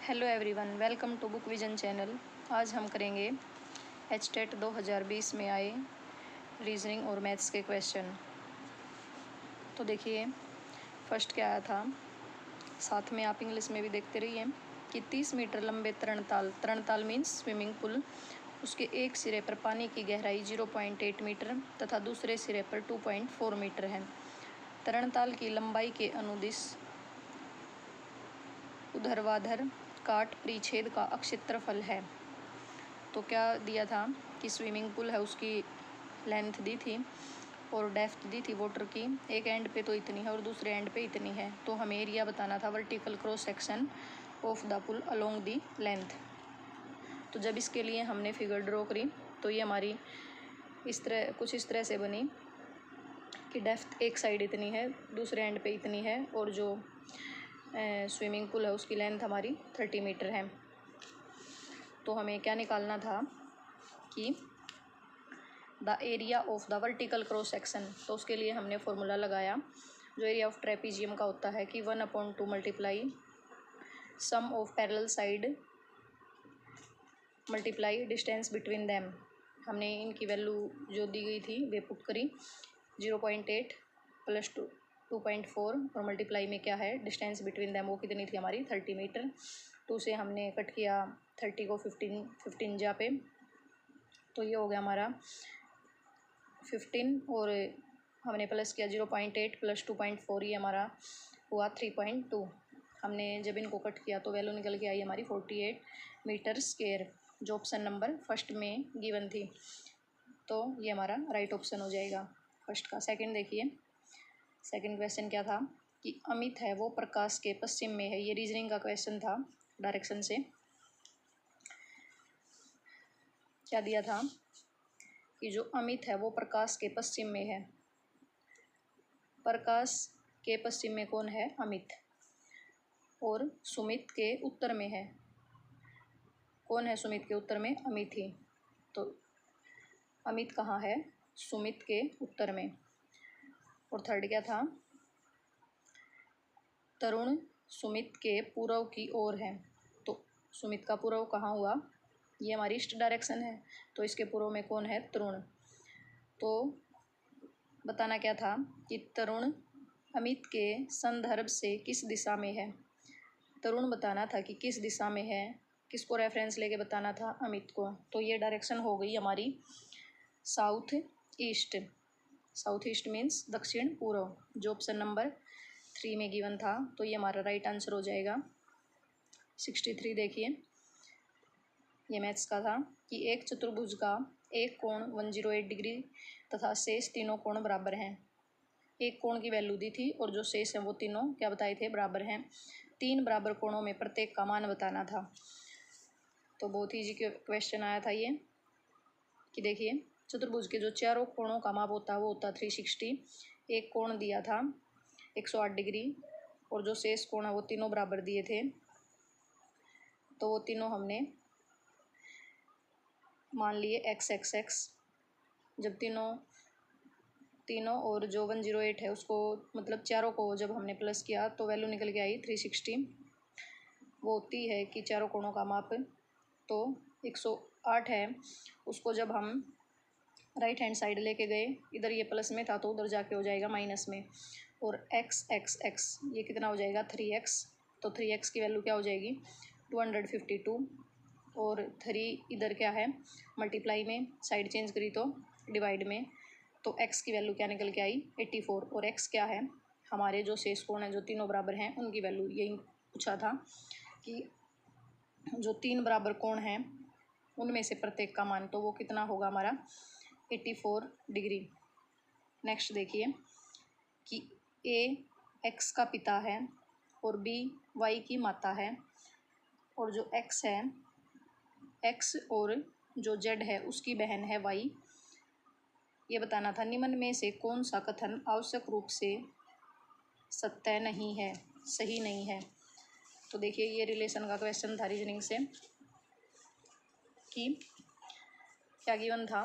Hello everyone, welcome to Book Vision channel. आज हम करेंगे HTET 2020 में आए रीजनिंग और मैथ्स के क्वेश्चन। तो देखिए फर्स्ट क्या आया था, साथ में आप इंग्लिश में भी देखते रहिए कि 30 मीटर लंबे तरणताल मीन्स स्विमिंग पूल, उसके एक सिरे पर पानी की गहराई 0.8 मीटर तथा दूसरे सिरे पर 2.4 मीटर है। तरणताल की लंबाई के अनुदिश ऊर्ध्वाधर काट परिच्छेद का क्षेत्रफल है। तो क्या दिया था कि स्विमिंग पूल है, उसकी लेंथ दी थी और डेप्थ दी थी वाटर की, एक एंड पे तो इतनी है और दूसरे एंड पे इतनी है। तो हमें एरिया बताना था, vertical cross section of the pool along the length. तो जब इसके लिए हमने फिगर ड्रॉ करी तो ये हमारी इस तरह से बनी कि डेप्थ एक साइड इतनी है, दूसरे एंड पे इतनी है और जो स्विमिंग पूल है उसकी लेंथ हमारी 30 मीटर है। तो हमें क्या निकालना था कि the area of the vertical cross section. तो उसके लिए हमने फॉर्मूला लगाया जो एरिया ऑफ ट्रेपीजियम का होता है कि 1/2 multiply sum of parallel side multiply distance between them. हमने इनकी वैल्यू जो दी गई थी वे पुट करी, 0.8 प्लस 2.4 और मल्टीप्लाई में क्या है डिस्टेंस बिटवीन दैम, वो कितनी थी हमारी 30 मीटर। 2 से हमने कट किया 30 को 15 जा पे, तो ये हो गया हमारा 15 और हमने प्लस किया 0.8 प्लस 2.4, ये हमारा हुआ 3.2। हमने जब इनको कट किया तो वैल्यू निकल के आई हमारी 48 मीटर स्क्वायर, जो ऑप्शन नंबर फर्स्ट में गिवन थी। तो ये हमारा राइट ऑप्शन हो जाएगा फर्स्ट का। सेकंड देखिए, सेकंड क्वेश्चन क्या था कि अमित है वो प्रकाश के पश्चिम में है। ये रीजनिंग का क्वेश्चन था, डायरेक्शन से। क्या दिया था कि जो अमित है वो प्रकाश के पश्चिम में है। प्रकाश के पश्चिम में कौन है? अमित। और सुमित के उत्तर में है, कौन है सुमित के उत्तर में? अमित ही। तो अमित कहाँ है? सुमित के उत्तर में। और थर्ड क्या था, तरुण सुमित के पूर्व की ओर है। तो सुमित का पूर्व कहाँ हुआ? ये हमारी ईस्ट डायरेक्शन है, तो इसके पूर्व में कौन है? तरुण। तो बताना क्या था कि तरुण अमित के संदर्भ से किस दिशा में है। तरुण बताना था कि किस दिशा में है, किसको रेफरेंस लेके बताना था? अमित को। तो ये डायरेक्शन हो गई हमारी south east. South east means दक्षिण पूर्व, जो ऑप्शन नंबर 3 में गिवन था। तो ये हमारा राइट आंसर हो जाएगा 63। देखिए ये मैथ्स का था कि एक चतुर्भुज का एक कोण 108 डिग्री तथा शेष तीनों कोण बराबर हैं। एक कोण की वैल्यू दी थी और जो शेष हैं वो तीनों क्या बताए थे? बराबर हैं। 3 बराबर कोणों में प्रत्येक का मान बताना था। तो बहुत ईजी क्वेश्चन आया था ये कि देखिए चतुर्भुज के जो चारों कोणों का माप होता है वो होता 360। एक कोण दिया था 108 डिग्री और जो शेष कोण है वो तीनों बराबर दिए थे। तो वो तीनों हमने मान लिए x। जब तीनों और जो 108 है उसको, मतलब चारों को जब हमने प्लस किया तो वैल्यू निकल के आई 360। वो होती है कि चारों कोणों का माप तो 108 है, उसको जब हम राइट हैंड साइड लेके गए, इधर ये प्लस में था तो उधर जाके हो जाएगा माइनस में। और x ये कितना हो जाएगा? 3x। तो 3x की वैल्यू क्या हो जाएगी? 252। और 3 इधर क्या है? मल्टीप्लाई में, साइड चेंज करी तो डिवाइड में। तो x की वैल्यू क्या निकल के आई? 84। और x क्या है? हमारे जो शेष कोण हैं जो तीनों बराबर हैं उनकी वैल्यू। यही पूछा था कि जो 3 बराबर कोण हैं उनमें से प्रत्येक का मान, तो वो कितना होगा हमारा? 84 डिग्री। नेक्स्ट देखिए कि a x का पिता है और b y की माता है, और जो x है x और जो z है उसकी बहन है y। ये बताना था निम्न में से कौन सा कथन आवश्यक रूप से सत्य नहीं है, सही नहीं है। तो देखिए ये रिलेशन का क्वेश्चन था रीजनिंग से कि क्या गिवन था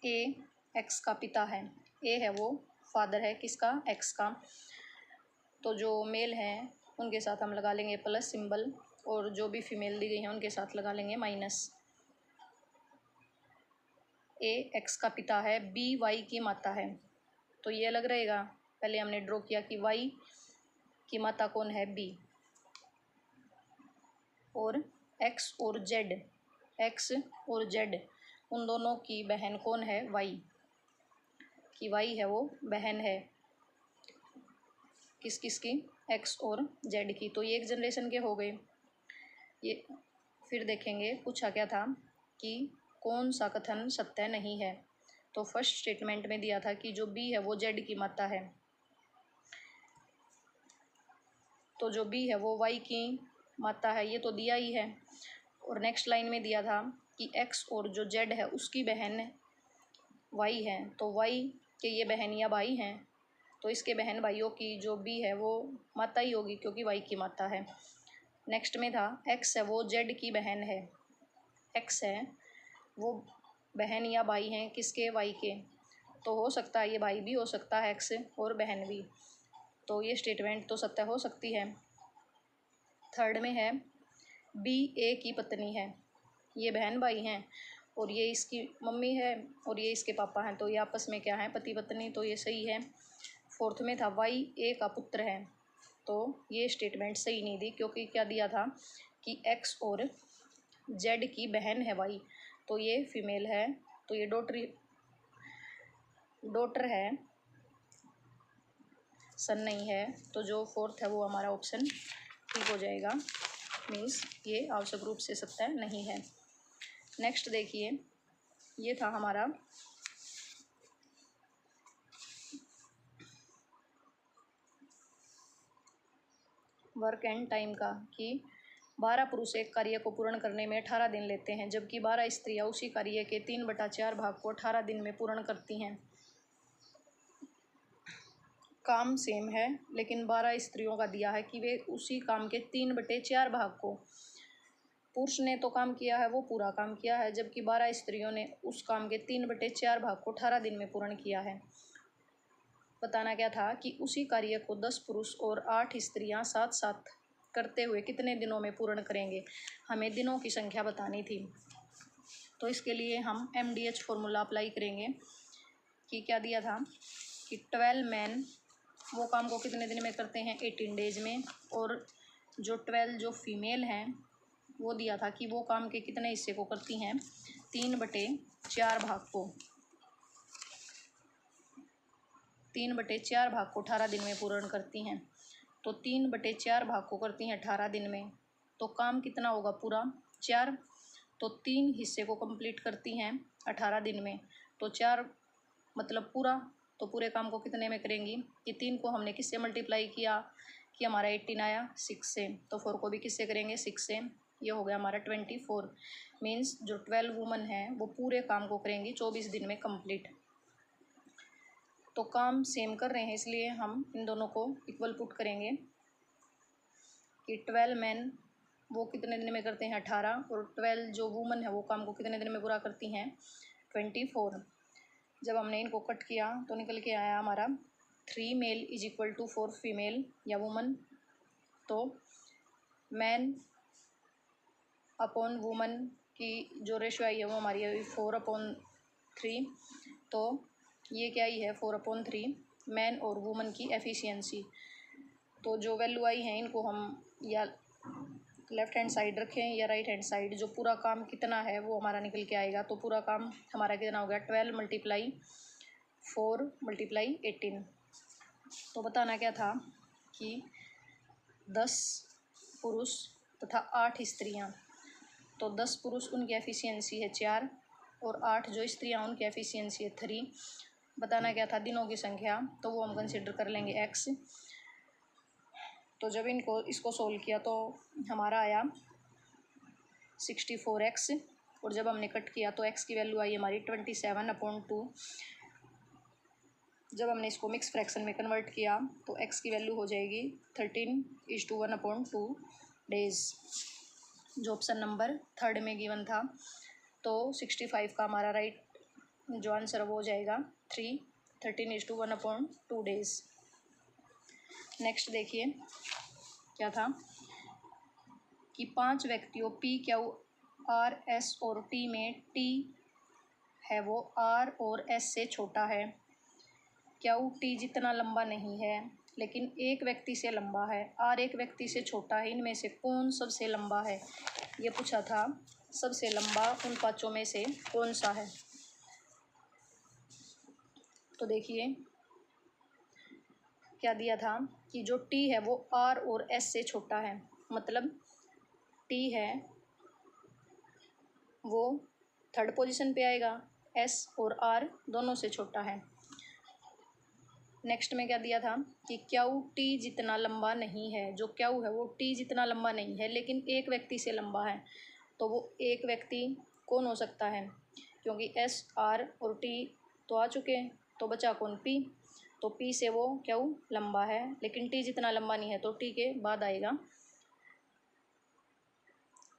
ए एक्स का पिता है, ए है वो फादर है किसका, एक्स का। तो जो मेल हैं उनके साथ हम लगा लेंगे प्लस सिंबल, और जो भी फीमेल दी गई हैं उनके साथ लगा लेंगे माइनस। ए एक्स का पिता है, बी वाई की माता है, तो ये अलग रहेगा। पहले हमने ड्रॉ किया कि वाई की माता कौन है, बी, और एक्स और जेड, एक्स और जेड उन दोनों की बहन कौन है, वाई की, वाई है वो बहन है किस किस की, एक्स और जेड की। तो ये एक जनरेशन के हो गए। ये फिर देखेंगे पूछा क्या था कि कौन सा कथन सत्य नहीं है। तो फर्स्ट स्टेटमेंट में दिया था कि जो बी है वो जेड की माता है, तो जो बी है वो वाई की माता है, ये तो दिया ही है। और नेक्स्ट लाइन में दिया था कि एक्स और जो जेड है उसकी बहन वाई है, तो वाई के ये बहन या भाई हैं, तो इसके बहन भाइयों की जो बी है वो माता ही होगी क्योंकि वाई की माता है। नेक्स्ट में था एक्स है वो जेड की बहन है, एक्स है वो बहन या भाई हैं किसके, वाई के, तो हो सकता है ये भाई भी हो सकता है एक्स और बहन भी, तो ये स्टेटमेंट तो सत्य हो सकती है। थर्ड में है बी ए की पत्नी है, ये बहन भाई हैं और ये इसकी मम्मी है और ये इसके पापा हैं, तो ये आपस में क्या है, पति पत्नी, तो ये सही है। फोर्थ में था वाई ए का पुत्र है, तो ये स्टेटमेंट सही नहीं दी क्योंकि क्या दिया था कि एक्स और जेड की बहन है वाई, तो ये फीमेल है, तो ये डॉटर है, सन नहीं है। तो जो फोर्थ है वो हमारा ऑप्शन ठीक हो जाएगा, मीन्स ये आवश्यक रूप से सत्य नहीं है। नेक्स्ट देखिए, ये था हमारा वर्क एंड टाइम का, कि 12 पुरुष एक कार्य को पूर्ण करने में 18 दिन लेते हैं, जबकि 12 स्त्रियां उसी कार्य के 3/4 भाग को 18 दिन में पूर्ण करती हैं। काम सेम है, लेकिन 12 स्त्रियों का दिया है कि वे उसी काम के 3/4 भाग को, पुरुष ने तो काम किया है वो पूरा काम किया है, जबकि 12 स्त्रियों ने उस काम के 3/4 भाग को 18 दिन में पूर्ण किया है। बताना क्या था कि उसी कार्य को 10 पुरुष और 8 स्त्रियां साथ साथ करते हुए कितने दिनों में पूर्ण करेंगे, हमें दिनों की संख्या बतानी थी। तो इसके लिए हम MDH फॉर्मूला अप्लाई करेंगे कि क्या दिया था कि 12 मैन वो काम को कितने दिन में करते हैं, 18 डेज में, और जो 12 जो फीमेल हैं वो दिया था कि वो काम के कितने हिस्से को करती हैं, 3/4 भाग को, 3/4 भाग को 18 दिन में पूर्ण करती हैं। तो 3/4 भाग को करती हैं 18 दिन में, तो काम कितना होगा पूरा 4, तो 3 हिस्से को कंप्लीट करती हैं 18 दिन में, तो 4 मतलब पूरा, तो पूरे काम को कितने में करेंगी, कि 3 को हमने किससे मल्टीप्लाई किया कि हमारा 18 आया 6 से, तो 4 को भी किससे करेंगे 6 से, ये हो गया हमारा 24। मीन्स जो 12 वुमन हैं वो पूरे काम को करेंगी 24 दिन में कंप्लीट। तो काम सेम कर रहे हैं इसलिए हम इन दोनों को इक्वल पुट करेंगे कि 12 मैन वो कितने दिन में करते हैं 18, और 12 जो वुमन है वो काम को कितने दिन में पूरा करती हैं 24। जब हमने इनको कट किया तो निकल के आया हमारा 3 male is equal to 4 female या वुमन, तो मैन अपॉन वुमन की जो रेशो आई है वो हमारी है 4/3, तो ये क्या ही है 4/3 मैन और वुमन की एफिशिएंसी। तो जो वैल्यू आई है इनको हम या लेफ्ट हैंड साइड रखें या राइट हैंड साइड, जो पूरा काम कितना है वो हमारा निकल के आएगा। तो पूरा काम हमारा कितना हो गया 12 × 4 × 18। तो बताना क्या था कि 10 पुरुष तथा 8 स्त्रियां, तो 10 पुरुष उनकी एफिशिएंसी है 4 और 8 जो स्त्रियां उनकी एफिशिएंसी है 3। बताना क्या था दिनों की संख्या, तो वो हम कंसिडर कर लेंगे x। तो जब इसको सोल्व किया तो हमारा आया 64x, और जब हमने कट किया तो x की वैल्यू आई हमारी 27/2। जब हमने इसको मिक्स फ्रैक्शन में कन्वर्ट किया तो x की वैल्यू हो जाएगी 13:1/2 डेज, जो ऑप्शन नंबर 3 में गिवन था। तो 65 का हमारा राइट जो आंसर वो हो जाएगा 3, 13:1/2 डेज। नेक्स्ट देखिए क्या था कि 5 व्यक्तियों P, Q, R, S और T में T है वो R और S से छोटा है। Q T जितना लंबा नहीं है लेकिन एक व्यक्ति से लंबा है, R एक व्यक्ति से छोटा है, इनमें से कौन सबसे लंबा है? ये पूछा था, सबसे लंबा उन पांचों में से कौन सा है। तो देखिए क्या दिया था कि जो T है वो R और S से छोटा है, मतलब T है वो थर्ड पोजीशन पे आएगा, S और R दोनों से छोटा है। नेक्स्ट में क्या दिया था कि Q T जितना लंबा नहीं है, जो Q है वो T जितना लंबा नहीं है लेकिन एक व्यक्ति से लंबा है, तो वो एक व्यक्ति कौन हो सकता है? क्योंकि S, R और T तो आ चुके हैं, तो बचा कौन? P। तो P से वो Q लंबा है लेकिन T जितना लंबा नहीं है, तो T के बाद आएगा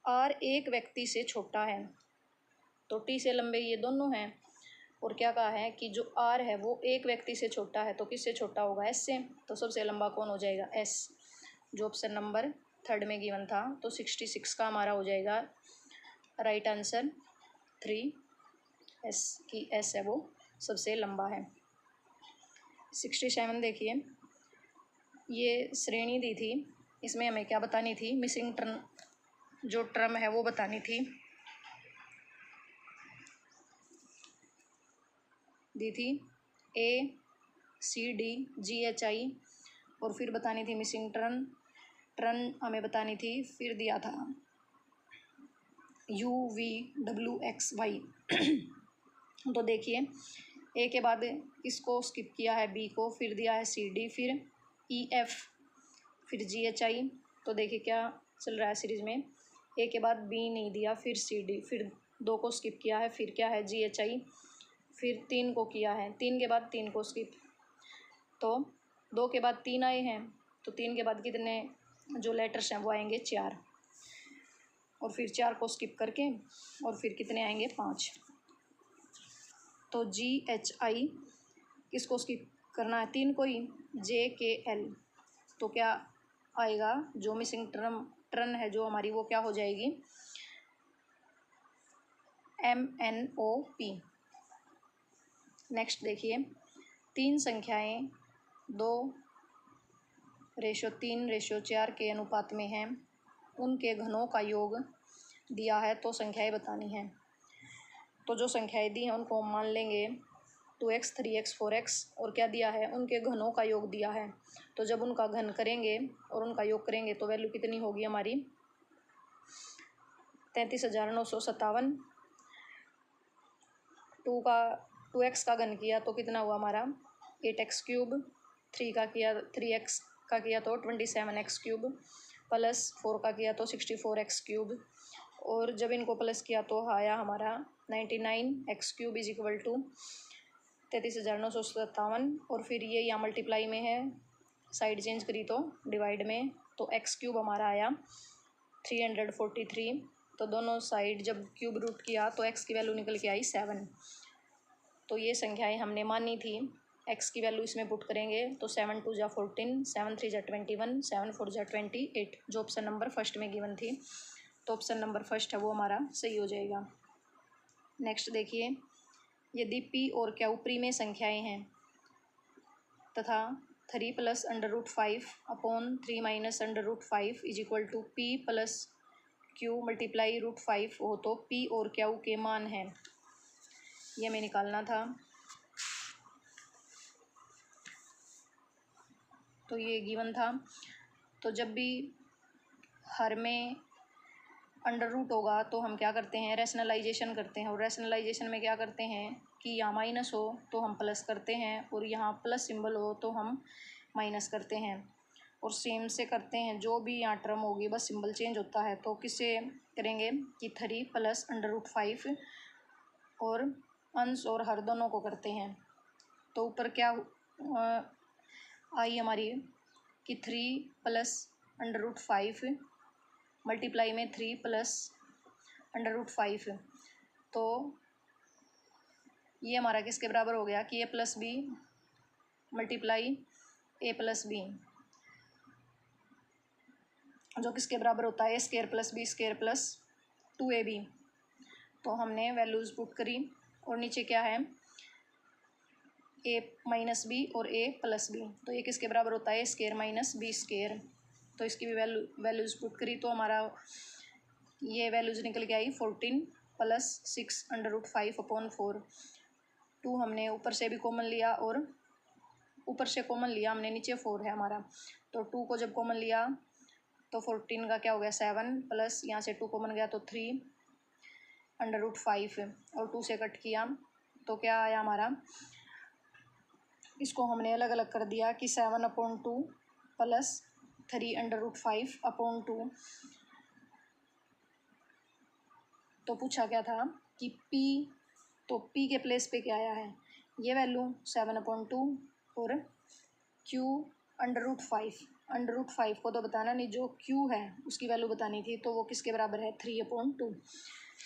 R एक व्यक्ति से छोटा है, तो T से लंबे ये दोनों हैं। और क्या कहा है कि जो R है वो एक व्यक्ति से छोटा है, तो किससे छोटा होगा? S से। तो सबसे लंबा कौन हो जाएगा? S, जो ऑप्शन नंबर 3 में गिवन था। तो 66 का हमारा हो जाएगा राइट आंसर 3S की S है वो सबसे लंबा है। 67 देखिए, ये श्रेणी दी थी, इसमें हमें क्या बतानी थी? मिसिंग टर्म, जो टर्म है वो बतानी थी, दी थी ACDGHI, और फिर बतानी थी मिसिंग टर्न हमें बतानी थी, फिर दिया था UVWXY। तो देखिए ए के बाद इसको स्किप किया है, बी को, फिर दिया है CD, फिर EF, फिर GHI। तो देखिए क्या चल रहा है सीरीज में, ए के बाद बी नहीं दिया, फिर CD, फिर 2 को स्किप किया है, फिर क्या है? GHI, फिर 3 को किया है, 3 के बाद 3 को स्किप, तो 2 के बाद 3 आए हैं, तो 3 के बाद कितने जो लेटर्स हैं वो आएंगे 4, और फिर 4 को स्किप करके और फिर कितने आएंगे? 5। तो GHI किसको स्किप करना है? 3 को ही, JKL। तो क्या आएगा? जो मिसिंग टर्न है जो हमारी, वो क्या हो जाएगी? MNOP। नेक्स्ट देखिए, 3 संख्याएं 2:3:4 के अनुपात में हैं, उनके घनों का योग दिया है, तो संख्याएं बतानी हैं। तो जो संख्याएं दी हैं उनको हम मान लेंगे 2x, 3x, 4x, और क्या दिया है? उनके घनों का योग दिया है। तो जब उनका घन करेंगे और उनका योग करेंगे तो वैल्यू कितनी होगी हमारी? 33,957। 2x का घन किया तो कितना हुआ हमारा? 8x3। 3x का किया तो 27x3, प्लस 4 का किया तो 64x3, और जब इनको प्लस किया तो आया हमारा 99x3 इज इक्वल टू 33,957। और फिर ये यहाँ मल्टीप्लाई में है, साइड चेंज करी तो डिवाइड में, तो x3 हमारा आया 343। तो दोनों साइड जब क्यूब रूट किया तो x की वैल्यू निकल के आई 7। तो ये संख्याएं हमने मानी थी, x की वैल्यू इसमें पुट करेंगे तो 7 2 जा 14, 7 3 जा 21, 7 4 जा 28, जो ऑप्शन नंबर फर्स्ट में गिवन थी। तो ऑप्शन नंबर फर्स्ट है वो हमारा सही हो जाएगा। नेक्स्ट देखिए, यदि P और Q प्रीमेय संख्याएं हैं तथा 3 + √5/3 - √5 is equal to P + Q × √5 हो, तो P और Q के मान हैं, ये हमें निकालना था। तो ये गिवन था। तो जब भी हर में अंडर रूट होगा तो हम क्या करते हैं? रैशनलाइजेशन करते हैं, और रैशनलाइजेशन में क्या करते हैं कि यहाँ माइनस हो तो हम प्लस करते हैं, और यहाँ प्लस सिंबल हो तो हम माइनस करते हैं, और सेम से करते हैं। जो भी यहाँ टर्म होगी बस सिंबल चेंज होता है। तो किससे करेंगे कि 3 + √5, और अंश और हर दोनों को करते हैं। तो ऊपर क्या आई हमारी कि 3 + √5 मल्टीप्लाई में 3 + √5, तो ये हमारा किसके बराबर हो गया कि A plus B multiply A plus B, जो किसके बराबर होता है A square plus B square plus 2ab। तो हमने वैल्यूज़ पुट करी और नीचे क्या है ए माइनस बी और ए प्लस बी, तो ये किसके बराबर होता है A square minus B square. तो इसकी भी वैल्यूज़ पुट करी तो हमारा ये वैल्यूज़ निकल के आई 14 प्लस 6√5/4। 2 हमने ऊपर से भी कॉमन लिया और ऊपर से कॉमन लिया हमने, नीचे 4 है हमारा, तो 2 को जब कॉमन लिया तो 14 का क्या हो गया 7 प्लस यहाँ से 2 कॉमन गया तो 3√5 और 2 से कट किया तो क्या आया हमारा, इसको हमने अलग अलग कर दिया कि 7/2 प्लस 3√5/2। तो पूछा क्या था कि P, तो P के प्लेस पे क्या आया है ये वैल्यू 7/2 और q√5 को तो बताना नहीं, जो Q है उसकी वैल्यू बतानी थी, तो वो किसके बराबर है 3/2।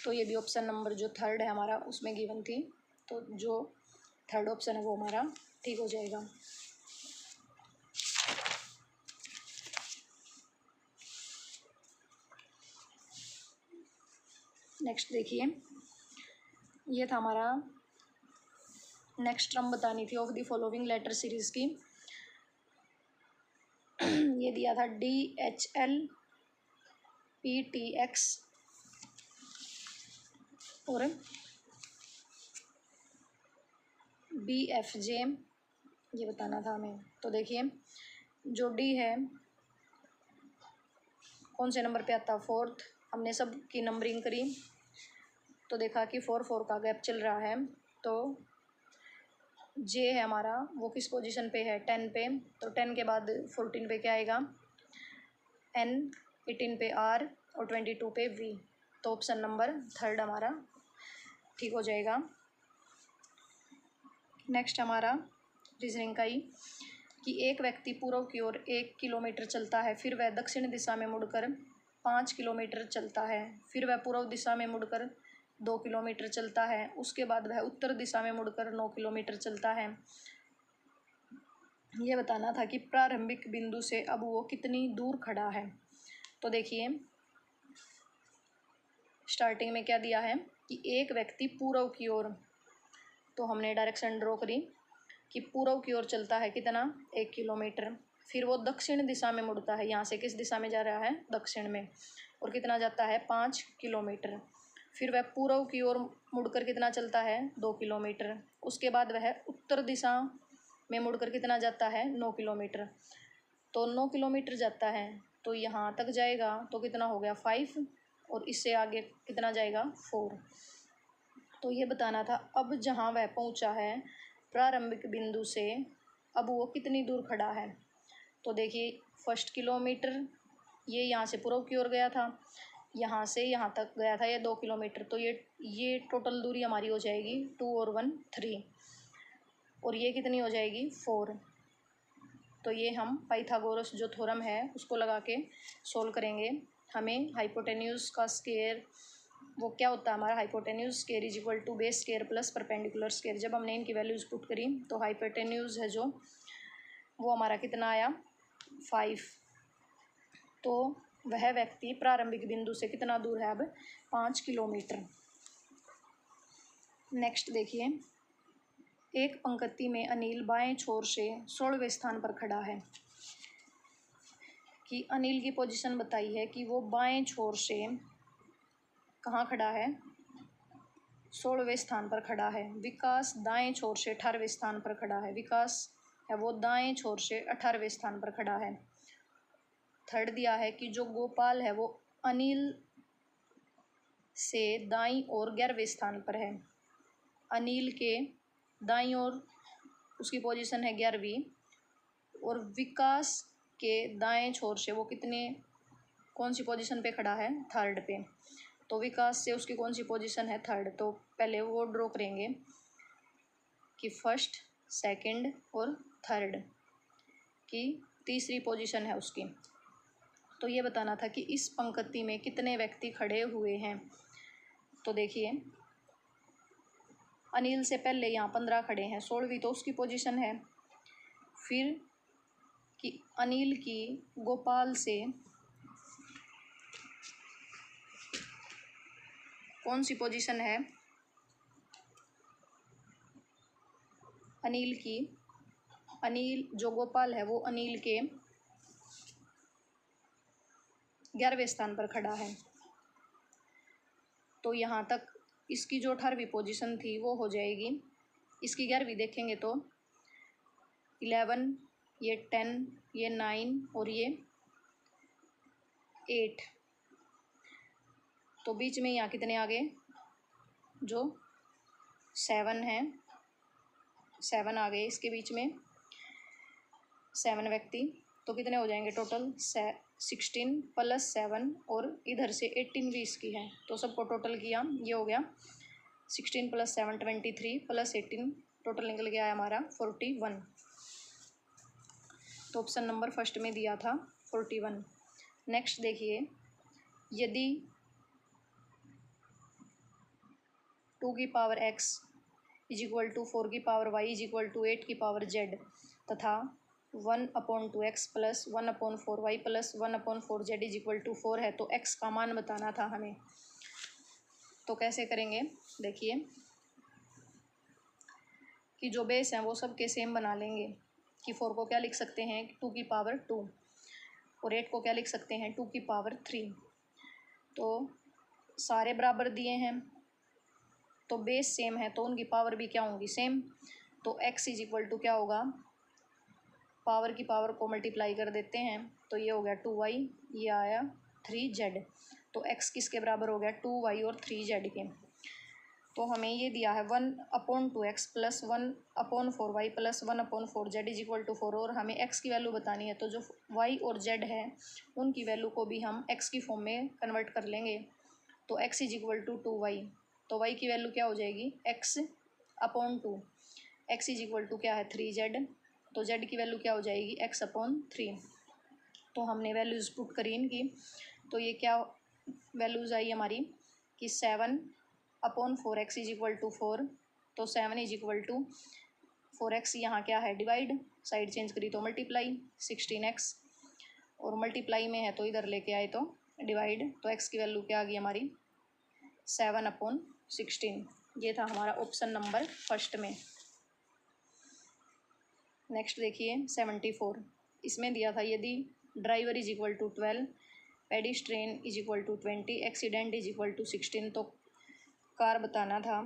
तो ये भी ऑप्शन नंबर जो थर्ड है हमारा उसमें गिवन थी, तो जो थर्ड ऑप्शन है वो हमारा ठीक हो जाएगा। नेक्स्ट देखिए, ये था हमारा नेक्स्ट टर्म बतानी थी of the following letter series की। ये दिया था DHL PTX और BFJ, ये बताना था हमें। तो देखिए जो D है कौन से नंबर पे आता है 4th, हमने सब की नंबरिंग करी तो देखा कि 4 का गैप चल रहा है। तो J है हमारा वो किस पोजीशन पे है 10 पे, तो 10 के बाद 14 पे क्या आएगा N, 18 पे R और 22 पे V। तो ऑप्शन नंबर थर्ड हमारा ठीक हो जाएगा। नेक्स्ट हमारा रीजनिंग का ही कि एक व्यक्ति पूर्व की ओर 1 किलोमीटर चलता है, फिर वह दक्षिण दिशा में मुड़कर 5 किलोमीटर चलता है, फिर वह पूर्व दिशा में मुड़कर 2 किलोमीटर चलता है, उसके बाद वह उत्तर दिशा में मुड़कर 9 किलोमीटर चलता है। ये बताना था कि प्रारंभिक बिंदु से अब वो कितनी दूर खड़ा है। तो देखिए स्टार्टिंग में क्या दिया है कि एक व्यक्ति पूर्व की ओर, तो हमने डायरेक्शन ड्रॉ करी कि पूर्व की ओर चलता है कितना 1 किलोमीटर, फिर वो दक्षिण दिशा में मुड़ता है, यहाँ से किस दिशा में जा रहा है दक्षिण में, और कितना जाता है 5 किलोमीटर, फिर वह पूर्व की ओर मुड़कर कितना चलता है 2 किलोमीटर, उसके बाद वह उत्तर दिशा में मुड़कर कितना जाता है 9 किलोमीटर। तो 9 किलोमीटर जाता है तो यहाँ तक जाएगा तो कितना हो गया 5 और इससे आगे कितना जाएगा 4। तो ये बताना था अब जहाँ वह पहुँचा है प्रारंभिक बिंदु से अब वो कितनी दूर खड़ा है। तो देखिए 1 किलोमीटर ये यहाँ से पूर्व की ओर गया था, यहाँ से यहाँ तक गया था ये 2 किलोमीटर, तो ये टोटल दूरी हमारी हो जाएगी 2 और 1 3 और ये कितनी हो जाएगी 4। तो ये हम पाइथागोरस जो थ्योरम है उसको लगा के सोल्व करेंगे। हमें हाइपोटेन्यूज का स्क्वायर वो क्या होता है हमारा hypotenuse square is equal to base square plus perpendicular square. जब हमने इनकी वैल्यूज पुट करी तो हाइपोटेन्यूज है जो वो हमारा कितना आया 5। तो वह व्यक्ति प्रारंभिक बिंदु से कितना दूर है अब 5 किलोमीटर। नेक्स्ट देखिए, एक पंक्ति में अनिल बाएं छोर से 16वें स्थान पर खड़ा है कि अनिल की पोजीशन बताई है कि वो बाएं छोर से कहाँ खड़ा है 16वें स्थान पर खड़ा है। विकास दाएं छोर से 18वें स्थान पर खड़ा है, विकास है वो दाएं छोर से 18वें स्थान पर खड़ा है। थर्ड दिया है कि जो गोपाल है वो अनिल से दाईं और 11वें स्थान पर है। अनिल के दाईं ओर उसकी पोजीशन है 11वीं और विकास के दाएं छोर से वो कितने कौन सी पोजीशन पे खड़ा है थर्ड पे। तो विकास से उसकी कौन सी पोजीशन है थर्ड, तो पहले वो ड्रॉ करेंगे कि फर्स्ट सेकंड और थर्ड की तीसरी पोजीशन है उसकी। तो ये बताना था कि इस पंक्ति में कितने व्यक्ति खड़े हुए हैं। तो देखिए अनिल से पहले यहाँ 15 खड़े हैं, 16वीं तो उसकी पोजीशन है। फिर कि अनिल की गोपाल से कौन सी पोजीशन है, अनिल जो गोपाल है वो अनिल के 11वें स्थान पर खड़ा है। तो यहाँ तक इसकी जो 18वीं पोजीशन थी वो हो जाएगी, इसकी 11वीं देखेंगे तो 11, ये 10, ये 9 और ये 8। तो बीच में यहाँ कितने आ गए, जो 7 है, 7 आ गए इसके बीच में, 7 व्यक्ति। तो कितने हो जाएंगे टोटल, 16 + 7 और इधर से 18 भी इसकी है। तो सबको टोटल किया, ये हो गया 16 + 7 23 + 18, टोटल निकल गया है हमारा 41। तो ऑप्शन नंबर फर्स्ट में दिया था 41। नेक्स्ट देखिए, यदि 2 की पावर x = 4 की पावर y = 8 की पावर z तथा 1/2x + 1/4y + 1/4z = 4 है, तो x का मान बताना था हमें। तो कैसे करेंगे, देखिए कि जो बेस हैं वो सबके सेम बना लेंगे। कि 4 को क्या लिख सकते हैं, 2 की पावर 2, और 8 को क्या लिख सकते हैं, 2 की पावर 3। तो सारे बराबर दिए हैं, तो बेस सेम है, तो उनकी पावर भी क्या होंगी, सेम। तो x = क्या होगा, पावर की पावर को मल्टीप्लाई कर देते हैं, तो ये हो गया 2y, ये आया 3z। तो x किसके बराबर हो गया, 2y और 3z के। तो हमें ये दिया है 1/2x + 1/4y + 1/4z = 4, और हमें x की वैल्यू बतानी है। तो जो y और z है उनकी वैल्यू को भी हम x की फॉर्म में कन्वर्ट कर लेंगे। तो x = 2y, तो y की वैल्यू क्या हो जाएगी, x/2, x = क्या है 3z, तो z की वैल्यू क्या हो जाएगी, x/3। तो हमने वैल्यूज़ पुट करी इनकी, तो ये क्या वैल्यूज़ आई हमारी कि 7/4x = 4, तो 7 = 4x, यहाँ क्या है डिवाइड, साइड चेंज करी तो मल्टीप्लाई, 16x, और मल्टीप्लाई में है तो इधर लेके आए तो डिवाइड, तो x की वैल्यू क्या आ गई हमारी 7/16। ये था हमारा ऑप्शन नंबर फर्स्ट में। नेक्स्ट देखिए 74, इसमें दिया था यदि ड्राइवर = 12, पेडिस्ट्रेन = 20, एक्सीडेंट = 16, तो कार बताना था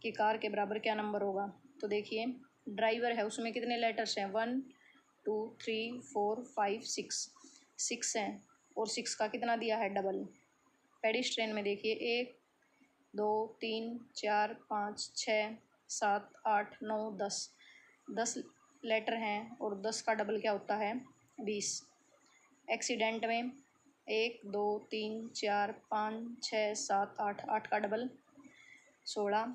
कि कार के बराबर क्या नंबर होगा। तो देखिए ड्राइवर है उसमें कितने लेटर्स हैं, 1 2 3 4 5 6 हैं, और 6 का कितना दिया है, डबल। पेडिस्ट्रेन में देखिए 1 2 3 4 5 6 7 8 9 10 लेटर हैं, और 10 का डबल क्या होता है, 20। एक्सीडेंट में 1 2 3 4 5 6 7 8 का डबल 16।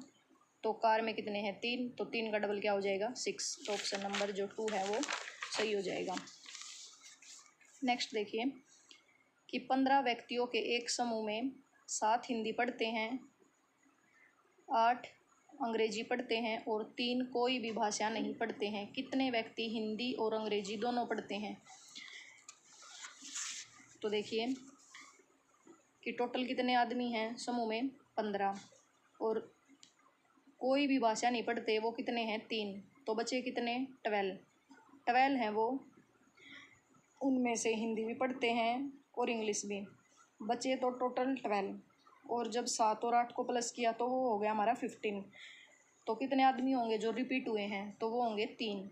तो कार में कितने हैं, 3, तो 3 का डबल क्या हो जाएगा, 6। तो ऑप्शन नंबर जो 2 है वो सही हो जाएगा। नेक्स्ट देखिए कि 15 व्यक्तियों के एक समूह में 7 हिंदी पढ़ते हैं, 8 अंग्रेजी पढ़ते हैं और 3 कोई भी भाषा नहीं पढ़ते हैं। कितने व्यक्ति हिंदी और अंग्रेजी दोनों पढ़ते हैं। तो देखिए कि टोटल कितने आदमी हैं समूह में, 15, और कोई भी भाषा नहीं पढ़ते वो कितने हैं, 3। तो बचे कितने, 12 हैं वो, उनमें से हिंदी भी पढ़ते हैं और इंग्लिश भी। बचे तो टोटल 12, और जब 7 और 8 को प्लस किया तो वो हो गया हमारा 15। तो कितने आदमी होंगे जो रिपीट हुए हैं, तो वो होंगे 3।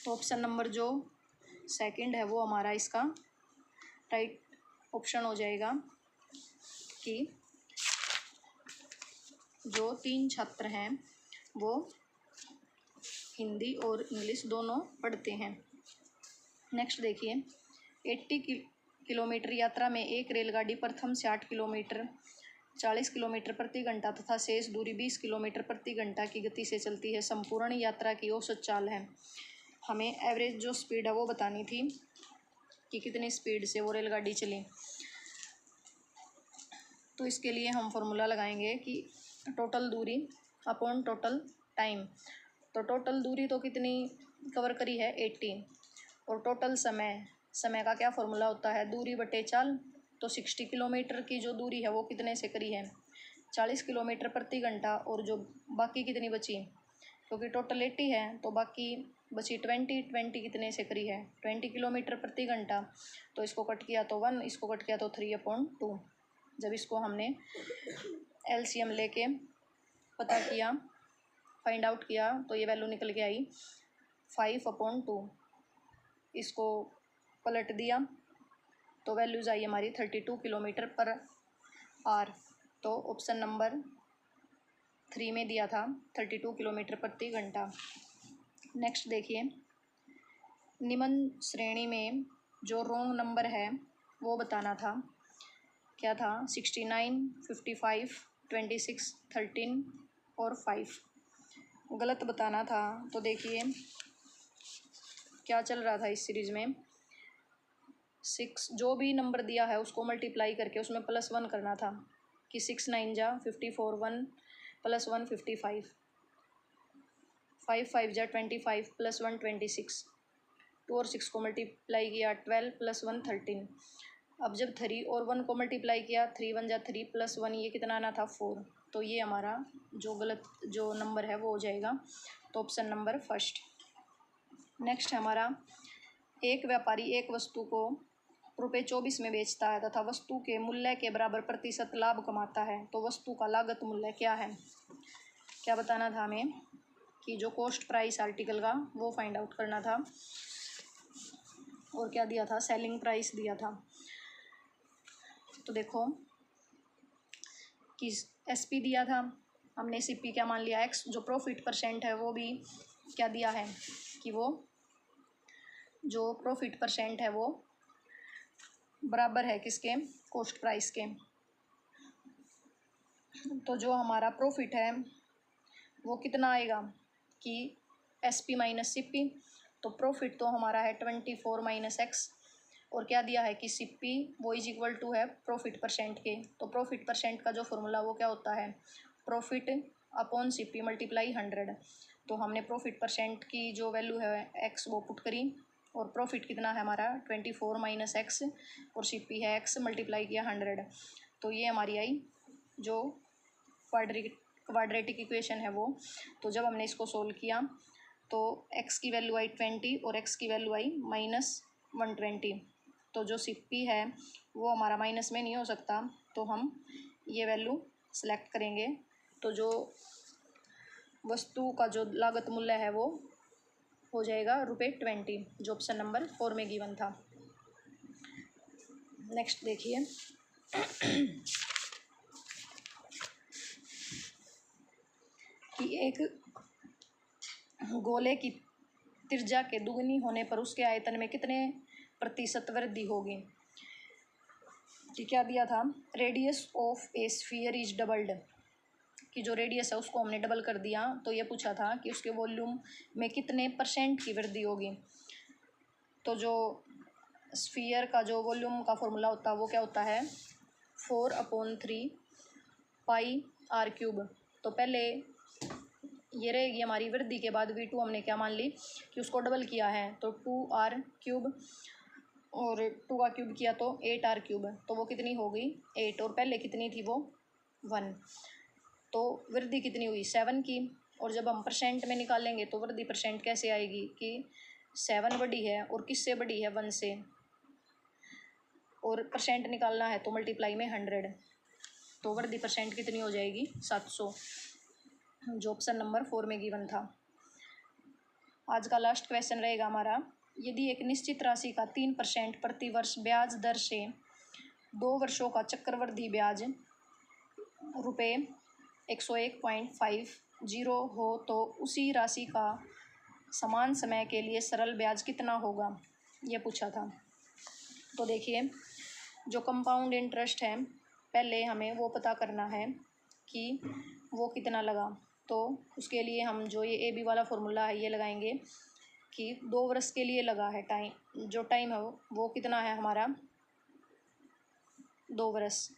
तो ऑप्शन नंबर जो सेकंड है वो हमारा इसका राइट ऑप्शन हो जाएगा कि जो 3 छात्र हैं वो हिंदी और इंग्लिश दोनों पढ़ते हैं। नेक्स्ट देखिए 80 किलोमीटर यात्रा में एक रेलगाड़ी प्रथम से 8 किलोमीटर 40 किलोमीटर प्रति घंटा तथा शेष दूरी 20 किलोमीटर प्रति घंटा की गति से चलती है। संपूर्ण यात्रा की औसत चाल है। हमें एवरेज जो स्पीड है वो बतानी थी कि कितनी स्पीड से वो रेलगाड़ी चली। तो इसके लिए हम फॉर्मूला लगाएंगे कि टोटल दूरी अपॉन टोटल टाइम। तो टोटल दूरी तो कितनी कवर करी है 80, और टोटल समय का क्या फॉर्मूला होता है, दूरी बटे चाल। तो 60 किलोमीटर की जो दूरी है वो कितने से करी है, 40 किलोमीटर प्रति घंटा। और जो बाकी कितनी बची, क्योंकि टोटल 80 है तो बाकी बची 20 कितने से करी है, 20 किलोमीटर प्रति घंटा। तो इसको कट किया तो 1, इसको कट किया तो 3/2। जब इसको हमने LCM लेके पता किया, फाइंड आउट किया, तो ये वैल्यू निकल के आई 5/2। इसको पलट दिया तो वैल्यूज आई हमारी 32 किलोमीटर पर आवर। तो ऑप्शन नंबर 3 में दिया था 32 किलोमीटर प्रति घंटा। नेक्स्ट देखिए, निम्न श्रेणी में जो रोंग नंबर है वो बताना था। क्या था, 69, 55, 26, 13 और 5 गलत बताना था। तो देखिए क्या चल रहा था इस सीरीज़ में, 6 जो भी नंबर दिया है उसको मल्टीप्लाई करके उसमें +1 करना था कि 6 9 जा 54, 1 + 1 55, 5 5 जा 25 + 1 26, 2 और 6 को मल्टीप्लाई किया 12 + 1 13। अब जब 3 और 1 को मल्टीप्लाई किया 3 1 जा 3 + 1 ये कितना आना था 4। तो ये हमारा जो गलत जो नंबर है वो हो जाएगा, तो ऑप्शन नंबर फर्स्ट। नेक्स्ट है हमारा, एक व्यापारी एक वस्तु को ₹24 में बेचता है तथा वस्तु के मूल्य के बराबर प्रतिशत लाभ कमाता है, तो वस्तु का लागत मूल्य क्या है। क्या बताना था हमें कि जो कॉस्ट प्राइस आर्टिकल का वो फाइंड आउट करना था, और क्या दिया था, सेलिंग प्राइस दिया था। तो देखो कि SP दिया था, हमने CP क्या मान लिया X। जो प्रॉफिट परसेंट है वो भी क्या दिया है कि वो जो प्रॉफिट परसेंट है वो बराबर है किसके, कॉस्ट प्राइस के। तो जो हमारा प्रॉफिट है वो कितना आएगा कि SP - CP। तो प्रॉफिट तो हमारा है 24 - X, और क्या दिया है कि CP वो = है प्रॉफिट परसेंट के। तो प्रॉफिट परसेंट का जो फॉर्मूला वो क्या होता है, प्रॉफिट अपॉन CP × 100। तो हमने प्रॉफिट परसेंट की जो वैल्यू है X वो पुट करी, और प्रॉफिट कितना है हमारा 24 - X, और CP है X मल्टीप्लाई किया 100। तो ये हमारी आई जो क्वाड्रेटिक इक्वेशन है वो। तो जब हमने इसको सोल्व किया तो X की वैल्यू आई 20 और X की वैल्यू आई -120। तो जो CP है वो हमारा माइनस में नहीं हो सकता, तो हम ये वैल्यू सेलेक्ट करेंगे। तो जो वस्तु का जो लागत मूल्य है वो हो जाएगा ₹20, जो ऑप्शन नंबर 4 में गिवन था। नेक्स्ट देखिए, कि एक गोले की त्रिज्या के दुगनी होने पर उसके आयतन में कितने प्रतिशत वृद्धि होगी। कि क्या दिया था, radius of A sphere is doubled, कि जो रेडियस है उसको हमने डबल कर दिया। तो ये पूछा था कि उसके वॉल्यूम में कितने % की वृद्धि होगी। तो जो स्फीयर का जो वॉल्यूम का फॉर्मूला होता है वो क्या होता है, 4/3 πr³। तो पहले ये रहेगी हमारी वृद्धि के बाद V2 हमने क्या मान ली कि उसको डबल किया है, तो 2r³, और 2 का क्यूब किया तो 8r³। तो वो कितनी हो गई 8, और पहले कितनी थी वो 1। तो वृद्धि कितनी हुई 7 की। और जब हम परसेंट में निकालेंगे तो वृद्धि परसेंट कैसे आएगी कि 7 बड़ी है और किससे बड़ी है 1 से, और परसेंट निकालना है तो मल्टीप्लाई में 100। तो वृद्धि परसेंट कितनी हो जाएगी 700, जो ऑप्शन नंबर 4 में गिवन था। आज का लास्ट क्वेश्चन रहेगा हमारा, यदि एक निश्चित राशि का 3% प्रति वर्ष ब्याज दर से 2 वर्षों का चक्रवृद्धि ब्याज ₹101.50 हो तो उसी राशि का समान समय के लिए सरल ब्याज कितना होगा, ये पूछा था। तो देखिए, जो कंपाउंड इंटरेस्ट है पहले हमें वो पता करना है कि वो कितना लगा। तो उसके लिए हम जो ये AB वाला फॉर्मूला है ये लगाएंगे कि 2 वर्ष के लिए लगा है टाइम, जो टाइम है वो कितना है हमारा 2 वर्ष,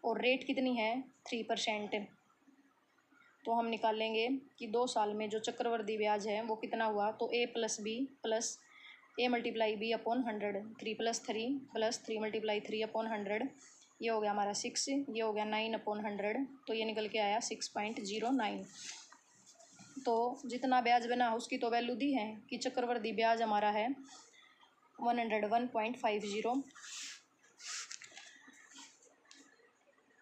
और रेट कितनी है 3%। तो हम निकालेंगे कि 2 साल में जो चक्रवृद्धि ब्याज है वो कितना हुआ। तो A plus B plus A multiply B upon 100, 3 plus 3 plus 3 multiply 3 upon 100, ये हो गया हमारा 6, ये हो गया 9 अपॉन 100, तो ये निकल के आया 6.09। तो जितना ब्याज बना उसकी तो वैल्यू दी है कि चक्रवृद्धि ब्याज हमारा है 101.50,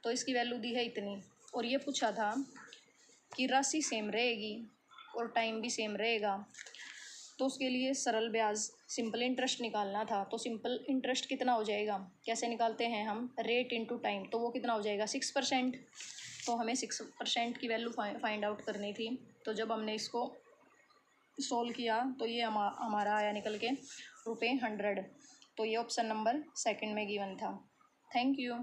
तो इसकी वैल्यू दी है इतनी। और ये पूछा था कि राशि सेम रहेगी और टाइम भी सेम रहेगा, तो उसके लिए सरल ब्याज सिंपल इंटरेस्ट निकालना था। तो सिंपल इंटरेस्ट कितना हो जाएगा, कैसे निकालते हैं हम, रेट इनटू टाइम, तो वो कितना हो जाएगा 6%। तो हमें 6% की वैल्यू फाइंड आउट करनी थी। तो जब हमने इसको सोल्व किया तो ये हमारा आया निकल के ₹100। तो ये ऑप्शन नंबर 2 में गिवन था। Thank you.